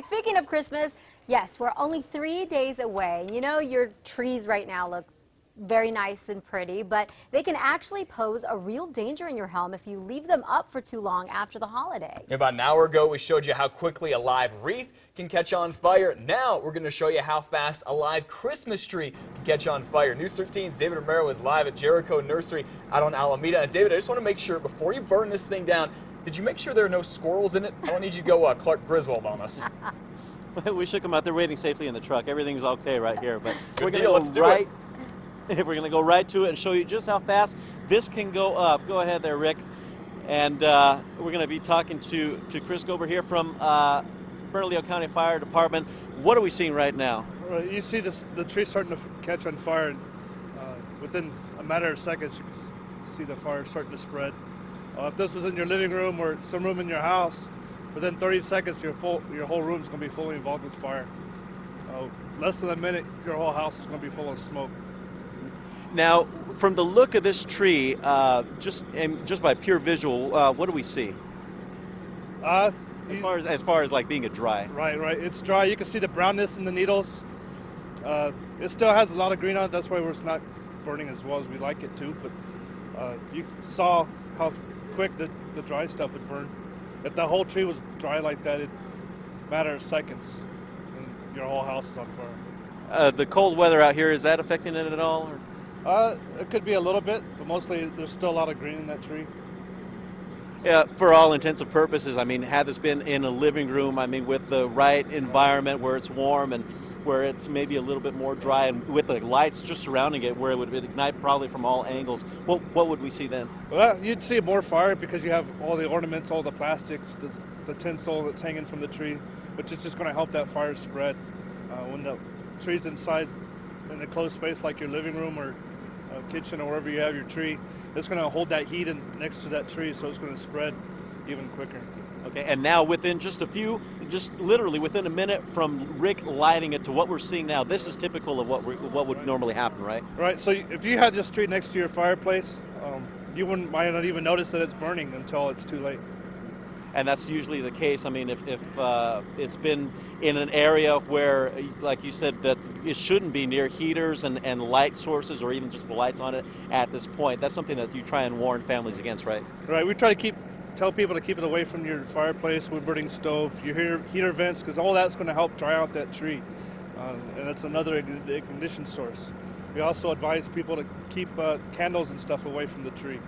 Speaking of Christmas, yes, we're only 3 days away. You know, your trees right now look very nice and pretty, but they can actually pose a real danger in your home if you leave them up for too long after the holiday. About an hour ago, we showed you how quickly a live wreath can catch on fire. Now we're going to show you how fast a live Christmas tree can catch on fire. News 13's David Romero is live at Jericho Nursery out on Alameda. And David, I just want to make sure, before you burn this thing down, did you make sure there are no squirrels in it? I don't need you to go Clark Griswold on us. We shook them out. They're waiting safely in the truck. Everything's okay right here. But we're going to go right. We're going to go right to it and show you just how fast this can go up. Go ahead there, Rick. And we're going to be talking to Chris Gober here from Bernalillo County Fire Department. What are we seeing right now? You see the tree starting to catch on fire. And, within a matter of seconds, you can see the fire starting to spread. If this was in your living room or some room in your house, within 30 seconds, your whole room is going to be fully involved with fire. Less than a minute, your whole house is going to be full of smoke. Now, from the look of this tree, just by pure visual, what do we see? As far as like being a dry. Right. It's dry. You can see the brownness in the needles. It still has a lot of green on it. That's why it's not burning as well as we like it to. But you saw how quick the dry stuff would burn. If the whole tree was dry like that, it'd matter of seconds, and your whole house is on fire. The cold weather out here, is that affecting it at all? Or? It could be a little bit, but mostly there's still a lot of green in that tree. Yeah, for all intents and purposes, I mean, had this been in a living room, I mean, with the right environment where it's warm and where it's maybe a little bit more dry and with the lights just surrounding it where it would ignite probably from all angles, what would we see then? Well, you'd see more fire because you have all the ornaments, all the plastics, the tinsel that's hanging from the tree, which is just going to help that fire spread. When the tree's inside in a closed space like your living room or kitchen or wherever you have your tree, it's going to hold that heat next to that tree, so it's going to spread even quicker. Okay, and now within just literally within a minute from Rick lighting it to what we're seeing now, this is typical of what would normally happen, right? Right, so if you had this tree next to your fireplace, you might not even notice that it's burning until it's too late. And that's usually the case. I mean, if it's been in an area where, like you said, that it shouldn't be near heaters and light sources or even just the lights on it at this point, that's something that you try and warn families against, right? Right, we try to tell people to keep it away from your fireplace, wood-burning stove, your heater vents, because all that's going to help dry out that tree. And that's another ignition source. We also advise people to keep candles and stuff away from the tree.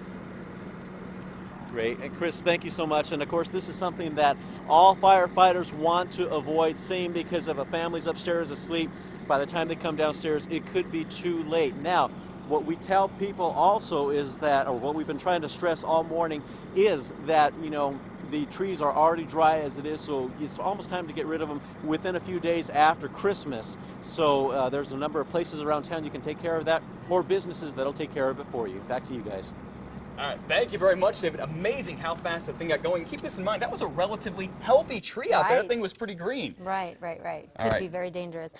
Great. And Chris, thank you so much. And of course, this is something that all firefighters want to avoid seeing, because if a family's upstairs asleep, by the time they come downstairs, it could be too late. Now, what we tell people also is that, or what we've been trying to stress all morning, is that, you know, the trees are already dry as it is, so it's almost time to get rid of them within a few days after Christmas. So there's a number of places around town you can take care of that, or businesses that'll take care of it for you. Back to you guys. All right, thank you very much, David. Amazing how fast that thing got going. Keep this in mind, that was a relatively healthy tree out there. That thing was pretty green. Right. Could be very dangerous.